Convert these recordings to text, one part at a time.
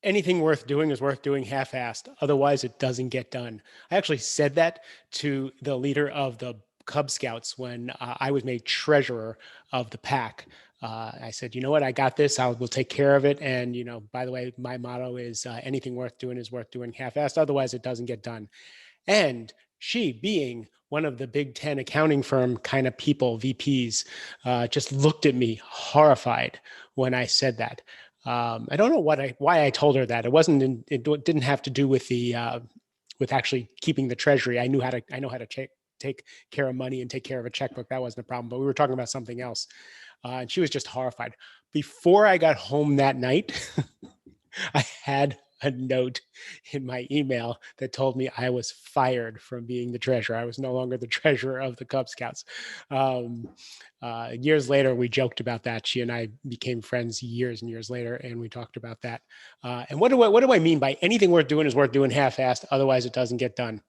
Anything worth doing is worth doing half-assed. Otherwise, it doesn't get done. I actually said that to the leader of the Cub Scouts when I was made treasurer of the pack. I said, you know what, I got this. We'll take care of it. And, by the way, my motto is anything worth doing is worth doing half-assed. Otherwise, it doesn't get done. And she, being one of the Big Ten accounting firm kind of people, VPs, just looked at me horrified when I said that. I don't know why I told her that. It didn't have to do with with actually keeping the treasury. I know how to take care of money and take care of a checkbook. That wasn't a problem. But we were talking about something else, and she was just horrified. Before I got home that night, I had a note in my email that told me I was fired from being the treasurer. I was no longer the treasurer of the Cub Scouts. Um, Years later, we joked about that. She and I became friends years and years later, and we talked about that. And what do I mean by anything worth doing is worth doing half-assed? Otherwise, it doesn't get done.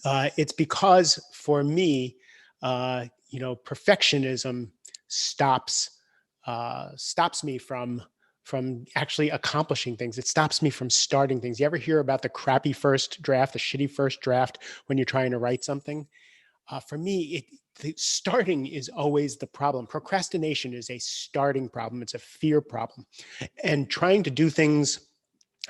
It's because for me, perfectionism stops stops me from actually accomplishing things. It stops me from starting things. You ever hear about the crappy first draft, the shitty first draft when you're trying to write something? For me, the starting is always the problem. Procrastination is a starting problem. It's a fear problem, and trying to do things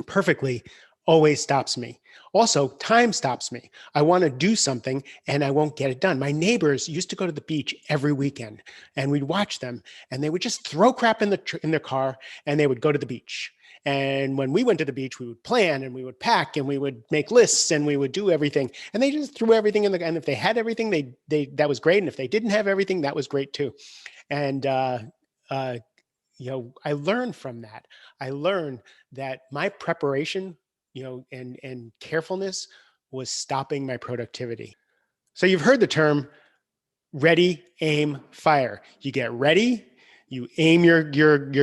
perfectly always stops me. Also, time stops me. I want to do something and I won't get it done. My neighbors used to go to the beach every weekend, and we'd watch them, and they would just throw crap in their car and they would go to the beach. And when we went to the beach, we would plan and we would pack and we would make lists and we would do everything. And they just threw everything in and if they had everything, that was great. And if they didn't have everything, that was great too. And uh, I learned from that. I learned that my preparation, and carefulness was stopping my productivity. So you've heard the term ready, aim, fire. You get ready, you aim your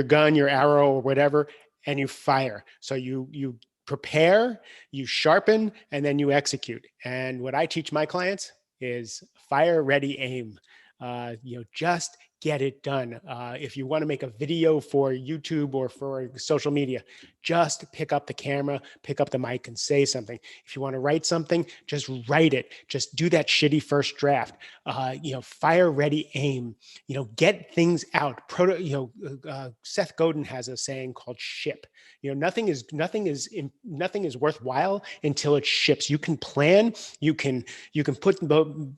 gun, your arrow, or whatever, and you fire. So you prepare, you sharpen, and then you execute. And what I teach my clients is fire, ready, aim. Just get it done. If you want to make a video for YouTube or for social media, just pick up the camera, pick up the mic and say something. If you want to write something, just write it. Just do that shitty first draft. Fire, ready, aim. Get things out. Seth Godin has a saying called ship. Nothing is worthwhile until it ships. You can plan, you can put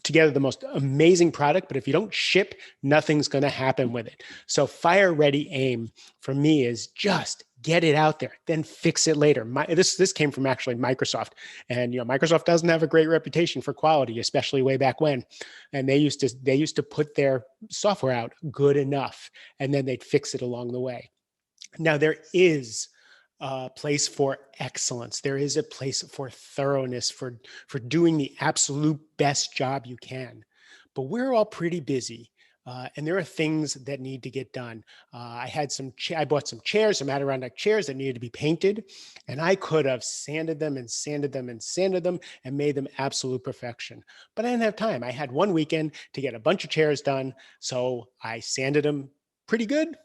together the most amazing product, but if you don't ship, nothing's going to happen with it. So fire, ready, aim for me is just get it out there, then fix it later. This came from actually Microsoft, and Microsoft doesn't have a great reputation for quality, especially way back when. And they used to put their software out good enough, and then they'd fix it along the way. Now there is a place for excellence. There is a place for thoroughness, for doing the absolute best job you can. But we're all pretty busy. And there are things that need to get done. I bought some chairs, some Adirondack chairs that needed to be painted, and I could have sanded them and sanded them and sanded them and made them absolute perfection. But I didn't have time. I had one weekend to get a bunch of chairs done, so I sanded them pretty good.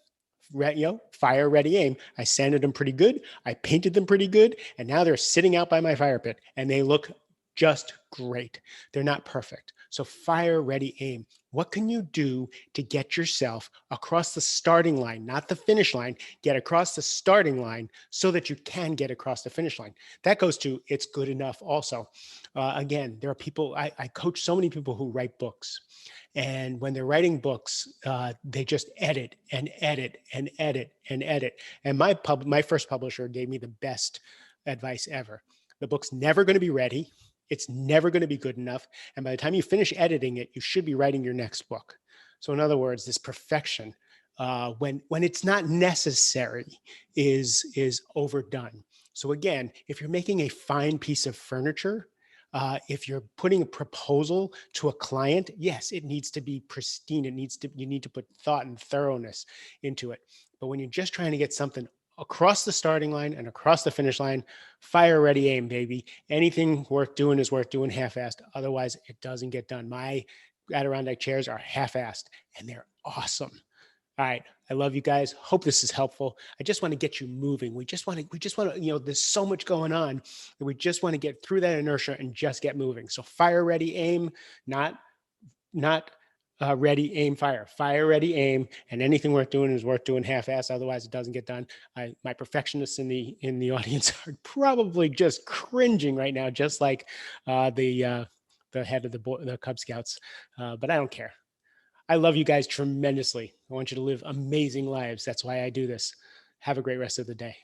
Fire, ready, aim. I sanded them pretty good. I painted them pretty good, and now they're sitting out by my fire pit, and they look just great. They're not perfect. So fire, ready, aim. What can you do to get yourself across the starting line, not the finish line, get across the starting line so that you can get across the finish line? That goes to it's good enough also. Again, there are people, I coach so many people who write books. And when they're writing books, they just edit and edit and edit and edit. And my first publisher gave me the best advice ever. The book's never going to be ready. It's never going to be good enough. And by the time you finish editing it, you should be writing your next book. So in other words, this perfection, when it's not necessary, is overdone. So again, if you're making a fine piece of furniture, if you're putting a proposal to a client, yes, it needs to be pristine. You need to put thought and thoroughness into it. But when you're just trying to get something across the starting line and across the finish line, fire, ready, aim, baby. Anything worth doing is worth doing half-assed. Otherwise, it doesn't get done. My Adirondack chairs are half-assed, and they're awesome. All right. I love you guys. Hope this is helpful. I just want to get you moving. We just want to, there's so much going on that we just want to get through that inertia and just get moving. So fire, ready, aim, not ready, aim, fire. Fire, ready, aim, and anything worth doing is worth doing half-ass. Otherwise, it doesn't get done. My perfectionists in the audience are probably just cringing right now, just like the head of the Cub Scouts. But I don't care. I love you guys tremendously. I want you to live amazing lives. That's why I do this. Have a great rest of the day.